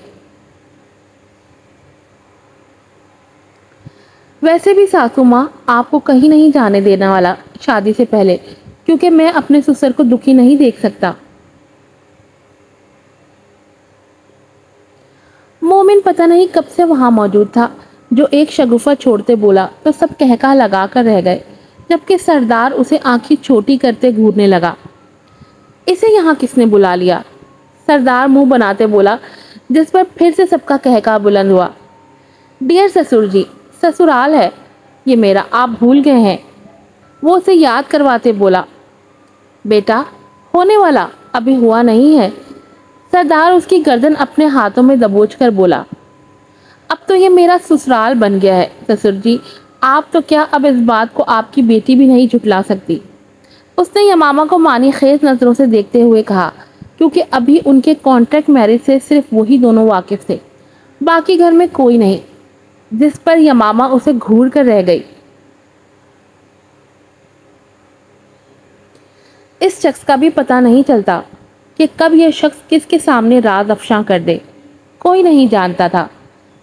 ویسے بھی ساسو ماں آپ کو کہیں نہیں جانے دینے والا شادی سے پہلے، کیونکہ میں اپنے سسر کو دکھی نہیں دیکھ سکتا۔ مومن پتہ نہیں کب سے وہاں موجود تھا، جو ایک شگوفہ چھوڑتے بولا تو سب کہکا لگا کر رہ گئے، جبکہ سردار اسے آنکھیں چھوٹی کرتے گھورنے لگا۔ اسے یہاں کس نے بلا لیا؟ سردار منہ بناتے بولا، جس پر پھر سے سب کا کہکا بلند ہوا۔ ڈیئر سسر جی، سسرال ہے یہ میرا، آپ بھول گئے ہیں؟ وہ اسے یاد کرواتے بولا۔ بیٹا، ہونے والا ابھی ہوا نہیں ہے۔ سردار اس کی گردن اپنے ہاتھوں میں دبوچ کر بولا۔ اب تو یہ میرا سسرال بن گیا ہے سسر جی، آپ تو کیا اب اس بات کو آپ کی بیٹی بھی نہیں جھٹلا سکتی۔ اس نے یمامہ کو معنی خیز نظروں سے دیکھتے ہوئے کہا، کیونکہ ابھی ان کے کانٹریکٹ میرج سے صرف وہی دونوں واقف تھے، باقی گھر میں کوئی نہیں، جس پر یمامہ اسے گھور کر رہ گئی۔ اس شخص کا بھی پتہ نہیں چلتا کہ کب یہ شخص کس کے سامنے راز افشاں کر دے، کوئی نہیں جانتا تھا،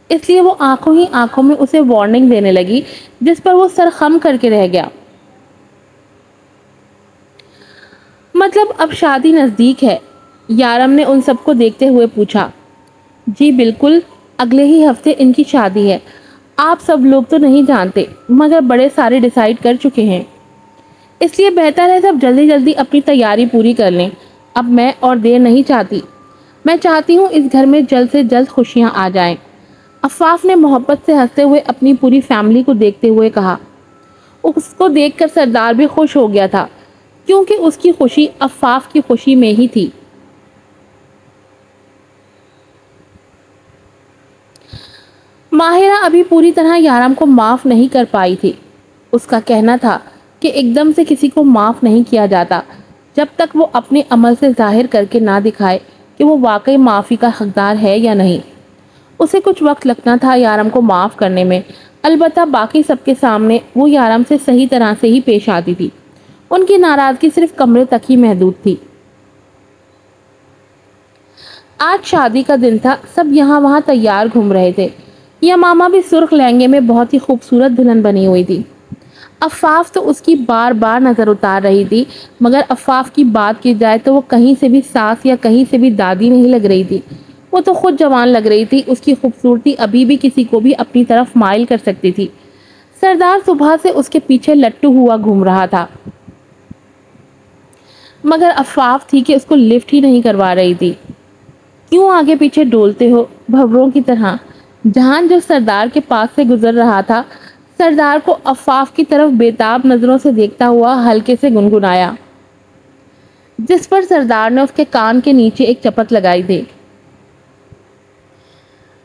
اس لیے وہ آنکھوں ہی آنکھوں میں اسے وارننگ دینے لگی، جس پر وہ سر خم کر کے رہ گیا۔ مطلب اب شادی نزدیک ہے؟ یارم نے ان سب کو دیکھتے ہوئے پوچھا۔ جی بالکل، اگلے ہی ہفتے ان کی شادی ہے۔ آپ سب لوگ تو نہیں جانتے، مگر بڑے سارے ڈیسائیڈ کر چکے ہیں، اس لیے بہتر ہے سب جلدی جلدی اپنی تیاری پوری کر لیں۔ اب میں اور دیر نہیں چاہتی، میں چاہتی ہوں اس گھر میں جلد سے جلد خوشیاں آ جائیں۔ عفاف نے محبت سے ہنستے ہوئے اپنی پوری فیملی کو دیکھتے ہوئے کہا۔ اس کو دیکھ کر سردار بھی خوش ہو گیا تھا، کیونکہ اس کی خوشی عفاف کی خوشی میں ہی تھی۔ ماہرہ ابھی پوری طرح یارم کو معاف نہیں کر پائی تھی۔ اس کا کہنا تھا کہ ایک دم سے کسی کو معاف نہیں کیا جاتا، جب تک وہ اپنے عمل سے ظاہر کر کے نہ دکھائے کہ وہ واقعی معافی کا حقدار ہے یا نہیں۔ اسے کچھ وقت لگنا تھا یارم کو معاف کرنے میں، البتہ باقی سب کے سامنے وہ یارم سے صحیح طرح سے ہی پیش آتی تھی۔ ان کی ناراضگی صرف کمرے تک ہی محدود تھی۔ آج شادی کا دن تھا، سب یہاں وہاں تیار گھوم رہے تھے۔ یمامہ بھی سرخ لہنگے میں بہت ہی خوبصورت دلہن بنی ہوئی تھی۔ عفاف تو اس کی بار بار نظر اتار رہی تھی، مگر عفاف کی بات کی جائے تو وہ کہیں سے بھی ساس یا کہیں سے بھی دادی نہیں لگ رہی تھی۔ وہ تو خود جوان لگ رہی تھی، اس کی خوبصورتی ابھی بھی کسی کو بھی اپنی طرف مائل کر سکتی تھی۔ سردار صبح سے اس کے پیچھے لٹو ہوا گھوم رہا تھا، مگر عفاف تھی کہ اس کو لفٹ ہی نہیں کروا رہی تھی۔ کیوں آگے پیچھے ڈولتے ہو بھوروں کی طرح؟ جہان جو سردار کے پاس سے گزر رہا تھا، سردار کو عفاف کی طرف بےتاب نظروں سے دیکھتا ہوا ہلکے سے گنگنایا، جس پر سردار نے اس کے کان کے نیچے ایک چپت لگائی تھی۔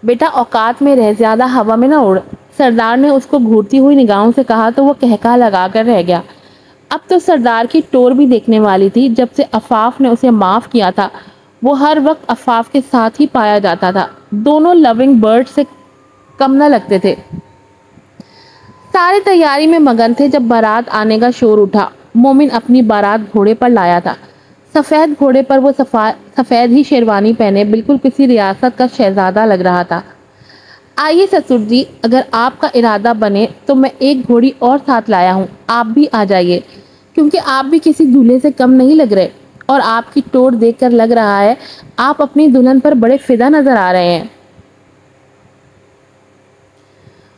بیٹا اوقات میں رہ، زیادہ ہوا میں نہ اڑ، سردار نے اس کو گھورتی ہوئی نگاہوں سے کہا تو وہ کہکا لگا کر رہ گیا۔ اب تو سردار کی ٹور بھی دیکھنے والی تھی۔ جب سے عفاف نے اسے معاف کیا تھا، وہ ہر وقت عفاف کے ساتھ ہی پایا جاتا تھا۔ دونوں لونگ برڈ سے کم نہ لگتے تھے۔ سارے تیاری میں مگن تھے جب بارات آنے کا شور اٹھا۔ مومن اپنی بارات گھوڑے پر لایا تھا۔ سفید گھوڑے پر وہ سفید ہی شیروانی پہنے بالکل کسی ریاست کا شہزادہ لگ رہا تھا۔ آئیے سسر جی، اگر آپ کا ارادہ بنے تو میں ایک گھوڑی اور ساتھ لایا ہوں، آپ بھی آ جائیے، کیونکہ آپ بھی کسی دولہے سے کم نہیں لگ رہے، اور آپ کی ٹور دیکھ کر لگ رہا ہے آپ اپنی دلہن پر بڑے فدا نظر آ رہے ہیں۔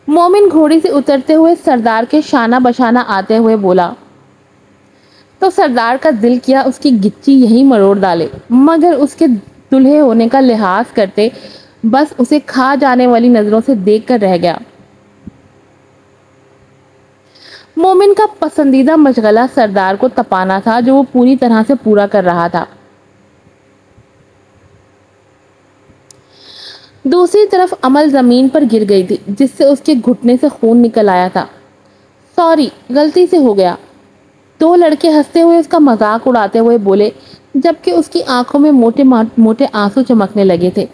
مومن گھوڑی سے اترتے ہوئے سردار کے شانہ بشانہ آتے ہوئے بولا تو سردار کا دل کیا اس کی گچی یہی مروڑ ڈالے، مگر اس کے دلہے ہونے کا لحاظ کرتے بس اسے کھا جانے والی نظروں سے دیکھ کر رہ گیا۔ مومن کا پسندیدہ مشغلہ سردار کو تپانا تھا، جو وہ پوری طرح سے پورا کر رہا تھا۔ دوسری طرف عمل زمین پر گر گئی تھی، جس سے اس کے گھٹنے سے خون نکل آیا تھا۔ سوری، غلطی سے ہو گیا۔ دو لڑکے ہنستے ہوئے اس کا مذاق اڑاتے ہوئے بولے، جبکہ اس کی آنکھوں میں موٹے موٹے آنسو چمکنے لگے تھے۔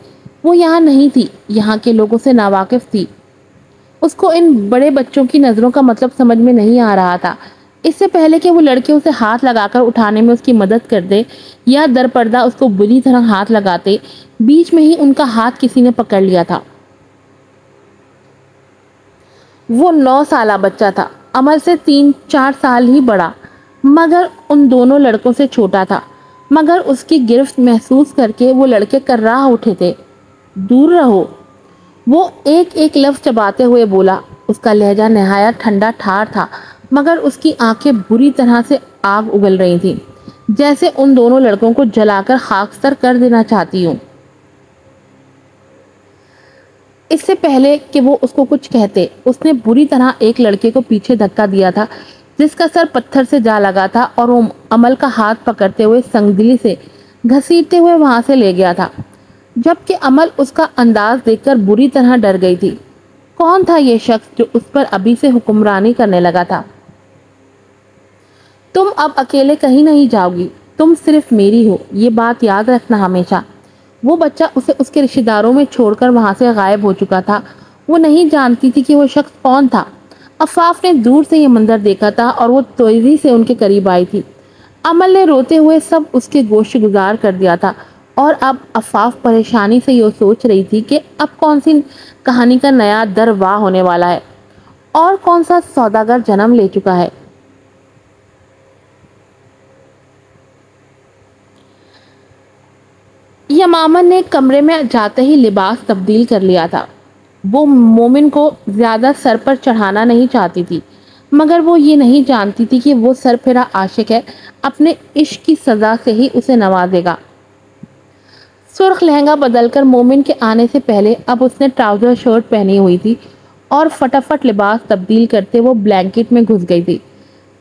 وہ یہاں نہیں تھی، یہاں کے لوگوں سے ناواقف تھی۔ اس کو ان بڑے بچوں کی نظروں کا مطلب سمجھ میں نہیں آ رہا تھا۔ اس سے پہلے کہ وہ لڑکے اسے ہاتھ لگا کر اٹھانے میں اس کی مدد کر دے یا در پردہ اس کو بری طرح ہاتھ لگاتے، بیچ میں ہی ان کا ہاتھ کسی نے پکڑ لیا تھا۔ وہ 9 سالہ بچہ تھا، عمل سے 3-4 سال ہی بڑا، مگر ان دونوں لڑکوں سے چھوٹا تھا۔ مگر اس کی گرفت محسوس کر کے وہ لڑکے کرراہ اٹھے تھے۔ دور رہو، وہ ایک ایک لفظ چباتے ہوئے بولا۔ اس کا لہجہ نہایت ٹھنڈا ٹھار تھا، مگر اس کی آنکھیں بری طرح سے آگ اگل رہی تھیں، جیسے ان دونوں لڑکوں کو جلا کر خاکستر کر دینا چاہتی ہوں۔ اس سے پہلے کہ وہ اس کو کچھ کہتے، اس نے بری طرح ایک لڑکے کو پیچھے دھکا دیا تھا، جس کا سر پتھر سے جا لگا تھا، اور وہ عمل کا ہاتھ پکڑتے ہوئے سنگدلی سے گھسیٹتے ہوئے وہاں سے لے گیا تھا، جبکہ عمل اس کا انداز دیکھ کر بری طرح ڈر گئی تھی۔ کون تھا یہ شخص جو اس پر ابھی سے حکمرانی کرنے لگا تھا؟ تم اب اکیلے کہیں نہیں جاؤ گی، تم صرف میری ہو، یہ بات یاد رکھنا ہمیشہ۔ وہ بچہ اسے اس کے رشتہ داروں میں چھوڑ کر وہاں سے غائب ہو چکا تھا۔ وہ نہیں جانتی تھی کہ وہ شخص کون تھا۔ عفاف نے دور سے یہ منظر دیکھا تھا اور وہ تیزی سے ان کے قریب آئی تھی۔ عمل نے روتے ہوئے سب اس کے گوشت گزار کر دیا تھا، اور اب عفاف پریشانی سے یہ سوچ رہی تھی کہ اب کون سی کہانی کا نیا در واہ ہونے والا ہے، اور کون سا سوداگر جنم لے چکا ہے۔ یمامہ نے کمرے میں جاتے ہی لباس تبدیل کر لیا تھا۔ وہ مومن کو زیادہ سر پر چڑھانا نہیں چاہتی تھی، مگر وہ یہ نہیں جانتی تھی کہ وہ سرفرا عاشق ہے، اپنے عشق کی سزا سے ہی اسے نوازے گا۔ سرخ لہنگا بدل کر مومن کے آنے سے پہلے اب اس نے ٹراؤزر شرٹ پہنی ہوئی تھی، اور فٹافٹ لباس تبدیل کرتے وہ بلینکٹ میں گھس گئی تھی،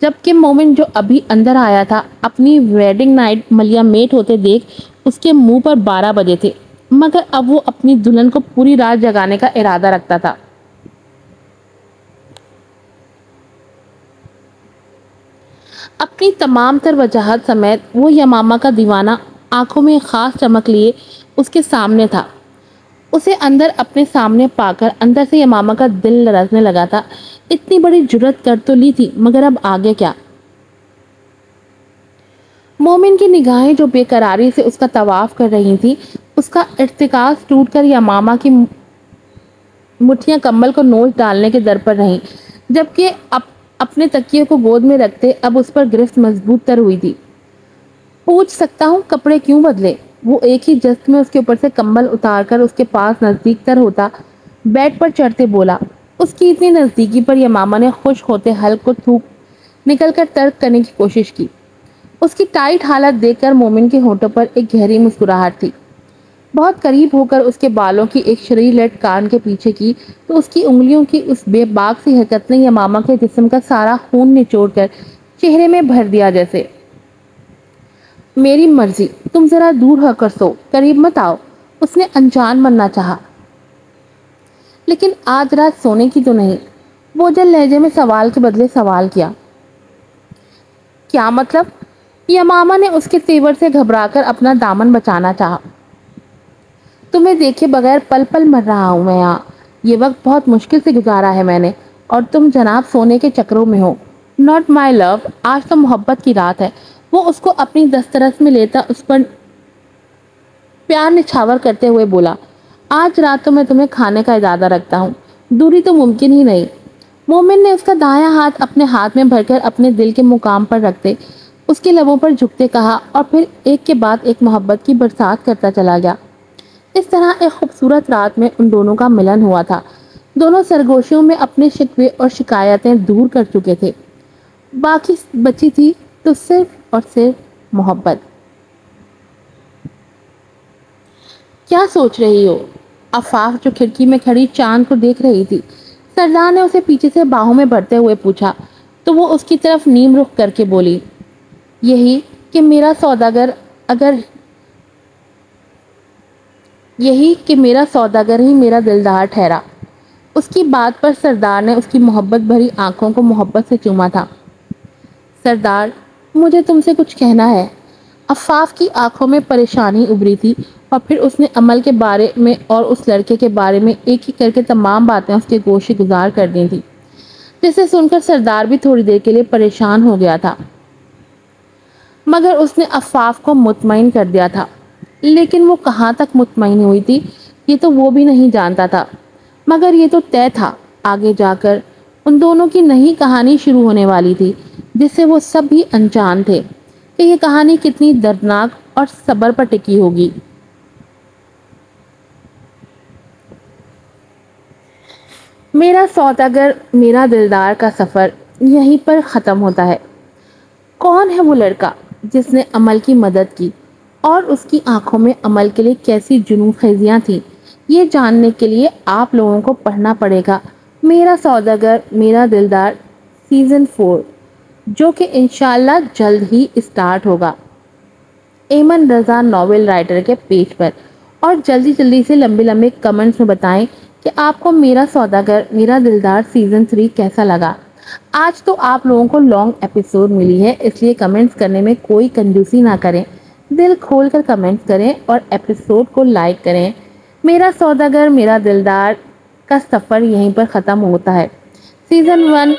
جبکہ مومن جو ابھی اندر آیا تھا اپنی ویڈنگ نائٹ ملیا میٹ ہوتے دیکھ اس کے منہ پر 12 بجے تھے، مگر اب وہ اپنی دلہن کو پوری رات جگانے کا ارادہ رکھتا تھا۔ اپنی تمام تر وجاہت سمیت وہ یمامہ کا دیوانہ آنکھوں میں خاص چمک لیے اس کے سامنے تھا۔ اسے اندر اپنے سامنے پا کر اندر سے یمامہ کا دل لرزنے لگا تھا۔ اتنی بڑی جرأت کر تو لی تھی، مگر اب آگے کیا؟ مومن کی نگاہیں جو بے قراری سے اس کا طواف کر رہی تھی، اس کا ارتکاز ٹوٹ کر یمامہ کی مٹھیاں کمبل کو نوچ ڈالنے کے در پر رہیں، جبکہ اپنے تکیے کو گود میں رکھتے اب اس پر گرفت مضبوط تر ہوئی تھی۔ پوچھ سکتا ہوں کپڑے کیوں بدلے؟ وہ ایک ہی جست میں اس کے اوپر سے کمبل اتار کر اس کے پاس نزدیک تر ہوتا بیڈ پر چڑھتے بولا۔ اس کی اتنی نزدیکی پر یمامہ نے خشک ہوتے حلق کو تھوک نکل کر ترک کرنے کی کوشش کی۔ اس کی ٹائٹ حالت دیکھ کر مومن کے ہونٹوں پر ایک گہری مسکراہٹ تھی۔ بہت قریب ہو کر اس کے بالوں کی ایک شریں لٹ کان کے پیچھے کی تو اس کی انگلیوں کی اس بے باک سی حرکت نے یمامہ کے جسم کا سارا خون نچوڑ کر چہرے میں بھر دیا جیسے۔ میری مرضی، تم ذرا دور ہو کر سو، قریب مت آؤ، اس نے انجان بننا چاہا۔ لیکن آج رات سونے کی تو نہیں، بوجھل لہجے میں سوال کے بدلے سوال کیا۔ کیا مطلب؟ یمامہ نے اس کے تیور سے گھبرا کر اپنا دامن بچانا چاہا۔ تمہیں دیکھے بغیر پل پل مر رہا ہوں میں یہاں، یہ وقت بہت مشکل سے گزارا ہے میں نے، اور تم جناب سونے کے چکروں میں ہو۔ ناٹ مائی لو، آج تو محبت کی رات ہے۔ وہ اس کو اپنی دسترس میں لیتا اس پر پیار نچھاور کرتے ہوئے بولا۔ آج رات تو میں تمہیں کھانے کا ارادہ رکھتا ہوں، دوری تو ممکن ہی نہیں۔ مومن نے اس کا دایاں ہاتھ اپنے ہاتھ میں بھر کر اپنے دل کے مقام پر رکھتے اس کے لبوں پر جھکتے کہا، اور پھر ایک کے بعد ایک محبت کی برسات کرتا چلا گیا۔ اس طرح ایک خوبصورت رات میں ان دونوں کا ملن ہوا تھا۔ دونوں سرگوشیوں میں اپنے شکوے اور شکایتیں دور کر چکے تھے، باقی بچی تھی تو صرف اور صرف محبت۔ کیا سوچ رہی ہو؟ عفاف جو کھڑکی میں کھڑی چاند کو دیکھ رہی تھی، سردار نے اسے پیچھے سے باہوں میں بھرتے ہوئے پوچھا تو وہ اس کی طرف نیم رخ کر کے بولی، یہی کہ میرا سوداگر ہی میرا دلدار ٹھہرا۔ اس کی بات پر سردار نے اس کی محبت بھری آنکھوں کو محبت سے چوما تھا۔ سردار، مجھے تم سے کچھ کہنا ہے۔ عفاف کی آنکھوں میں پریشانی ابھری تھی، اور پھر اس نے عمل کے بارے میں اور اس لڑکے کے بارے میں ایک ہی کر کے تمام باتیں اس کے گوشے گزار کر دی تھی، جسے سن کر سردار بھی تھوڑی دیر کے لیے پریشان ہو گیا تھا، مگر اس نے عفاف کو مطمئن کر دیا تھا۔ لیکن وہ کہاں تک مطمئن ہوئی تھی یہ تو وہ بھی نہیں جانتا تھا، مگر یہ تو طے تھا آگے جا کر ان دونوں کی نئی کہانی شروع ہونے والی تھی، جس سے وہ سب بھی انجان تھے کہ یہ کہانی کتنی دردناک اور صبر پر ٹکی ہوگی۔ میرا سوداگر میرا دلدار کا سفر یہیں پر ختم ہوتا ہے۔ کون ہے وہ لڑکا جس نے عمل کی مدد کی، اور اس کی آنکھوں میں عمل کے لیے کیسی جنون خیزیاں تھیں، یہ جاننے کے لیے آپ لوگوں کو پڑھنا پڑے گا میرا سوداگر میرا دلدار سیزن 4، جو کہ انشاءاللہ جلد ہی اسٹارٹ ہوگا ایمن رضا ناول رائٹر کے پیج پر۔ اور جلدی سے لمبے کمنٹس میں بتائیں کہ آپ کو میرا سوداگر میرا دلدار سیزن 3 کیسا لگا۔ آج تو آپ لوگوں کو لانگ ایپیسوڈ ملی ہے، اس لیے کمنٹس کرنے میں کوئی کنجوسی نہ کریں، دل کھول کر کمنٹس کریں اور ایپیسوڈ کو لائک کریں۔ میرا سوداگر میرا دلدار کا سفر یہیں پر ختم ہوتا ہے، سیزن 1۔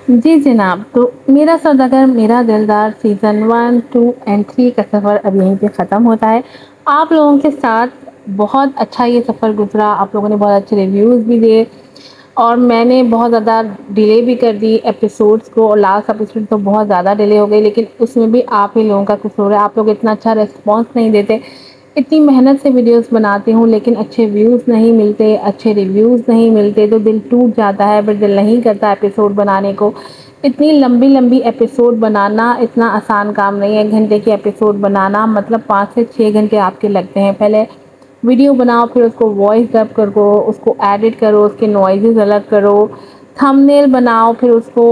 جی جناب، تو میرا سوداگر میرا دلدار سیزن 1، 2 اور 3 کا سفر اب یہیں پہ ختم ہوتا ہے۔ آپ لوگوں کے ساتھ بہت اچھا یہ سفر گزرا، آپ لوگوں نے بہت اچھے ریویوز بھی دیے، اور میں نے بہت زیادہ ڈیلے بھی کر دی ایپیسوڈز کو، اور لاسٹ ایپیسوڈ تو بہت زیادہ ڈیلے ہو گئی، لیکن اس میں بھی آپ ہی لوگوں کا قصور ہے۔ آپ لوگ اتنا اچھا ریسپانس نہیں دیتے، اتنی محنت سے ویڈیوز بناتی ہوں لیکن اچھے ویوز نہیں ملتے، اچھے ریویوز نہیں ملتے، تو دل ٹوٹ جاتا ہے، پھر دل نہیں کرتا ایپیسوڈ بنانے کو۔ اتنی لمبی ایپیسوڈ بنانا اتنا آسان کام نہیں ہے، 1 گھنٹے کی ایپیسوڈ بنانا مطلب 5 سے 6 گھنٹے آپ کے لگتے ہیں۔ پہلے ویڈیو بناؤ، پھر اس کو وائس ڈب کرو، اس کو ایڈٹ کرو، اس کے نوائزز الگ کرو، تھمبنیل بناؤ، پھر اس کو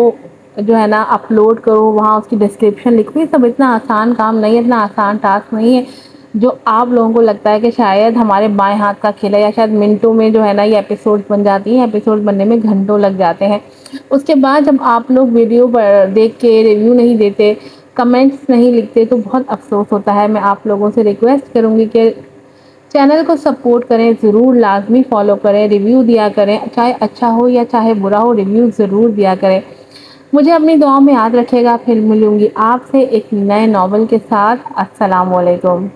جو ہے نا اپلوڈ کرو، وہاں اس کی ڈسکرپشن لکھو۔ یہ سب اتنا آسان کام نہیں ہے، اتنا آسان ٹاسک نہیں ہے جو آپ لوگوں کو لگتا ہے کہ شاید ہمارے بائیں ہاتھ کا کھیل ہے، یا شاید منٹوں میں جو ہے نا یہ ایپیسوڈ بن جاتی ہیں۔ ایپیسوڈ بننے میں گھنٹوں لگ جاتے ہیں۔ اس کے بعد جب آپ لوگ ویڈیو دیکھ کے ریویو نہیں دیتے کمنٹس نہیں لکھتے تو بہت افسوس ہوتا ہے. میں آپ لوگوں سے ریکویسٹ کروں گی کہ چینل کو سپورٹ کریں، ضرور لازمی فالو کریں، ریویو دیا کریں، چاہے اچھا ہو یا چاہے برا ہو ریویو ضرور دیا کریں. مجھے اپنی دعاؤں میں یاد رکھے گا. پھر ملوں گی آپ سے ایک نئے ناول کے ساتھ. السلام علیکم.